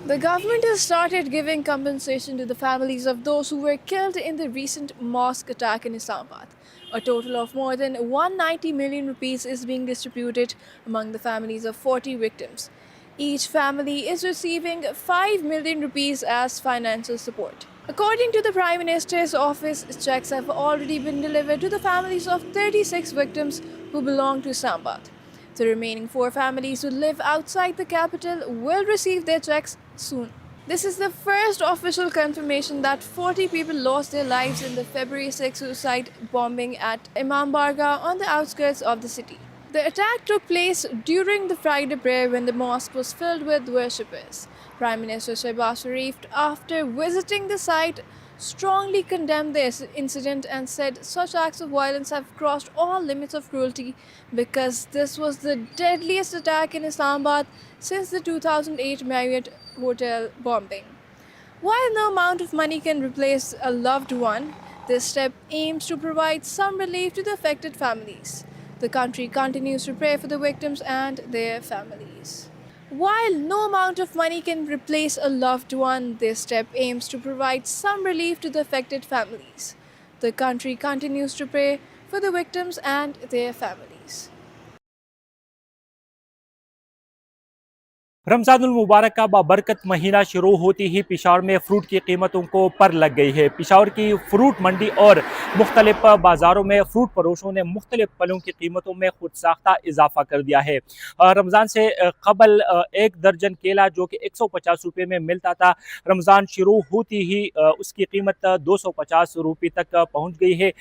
The government has started giving compensation to the families of those who were killed in the recent mosque attack in Islamabad. A total of more than 190 million rupees is being distributed among the families of 40 victims. Each family is receiving 5 million rupees as financial support. According to the Prime Minister's office, checks have already been delivered to the families of 36 victims who belong to Islamabad. The remaining 4 families who live outside the capital will receive their checks soon. This is the first official confirmation that 40 people lost their lives in the February 6 suicide bombing at Imam Barga on the outskirts of the city. The attack took place during the Friday prayer when the mosque was filled with worshippers. Prime Minister Shehbaz Sharif, after visiting the site, strongly condemned this incident and said such acts of violence have crossed all limits of cruelty because this was the deadliest attack in Islamabad since the 2008 Marriott Hotel bombing. While no amount of money can replace a loved one, this step aims to provide some relief to the affected families. The country continues to pray for the victims and their families. While no amount of money can replace a loved one, this step aims to provide some relief to the affected families. The country continues to pray for the victims and their families. रमज़ानुल मुबारक का बाबरकत महीना शुरू होती ही पिशावर में fruit की कीमतों को पर लग गई है। पिशावर की फ़्रूट मंडी और मुख्तलिफ बाज़ारों में फ़्रूट फरोशों ने मुख्तलिफ फलों की कीमतों में खुद साख्ता इजाफा कर दिया है। रमज़ान से कबल एक दर्जन केला जो कि 150 रुपये में मिलता था, रमज़ान शुरू होती ही उसकी कीमत 250 रुपये तक पहुँच गई है।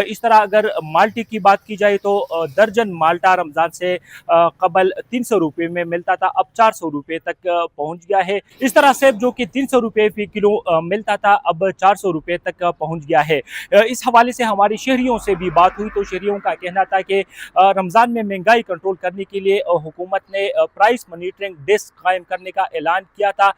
इस तरह अगर माल्टे की बात की जाए तो दर्जन माल्टा रमज़ान से कबल 300 रुपये में मिलता था, अब 400 रुपये तक पहुंच गया है। इस तरह सेब जो कि 300 रुपये फी किलो मिलता था, अब 400 रुपये तक पहुंच गया है। इस हवाले से हमारी शहरियों से भी बात हुई तो शहरियों का कहना था कि रमज़ान में महंगाई कंट्रोल करने के लिए हुकूमत ने प्राइस मॉनिटरिंग डेस्क कायम करने का ऐलान किया था,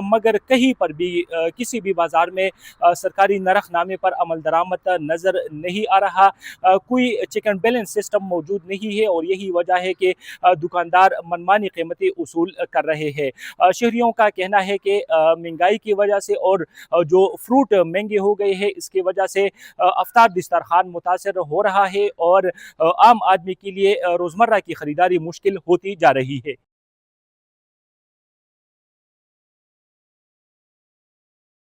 मगर कहीं पर भी किसी भी बाजार में सरकारी नरखनामे पर अमल दरामद नज़र नहीं आ रहा। कोई चेक एंड बैलेंस सिस्टम मौजूद नहीं है और यही वजह है कि दुकानदार मनमानी कीमतें वसूल कर रहे हैं। शहरियों का कहना है कि महंगाई की वजह से और जो फ्रूट महंगे हो गए हैं इसकी वजह से अफ्तार दस्तरखान मुतासर हो रहा है और आम आदमी के लिए रोज़मर्रा की ख़रीदारी मुश्किल होती जा रही है।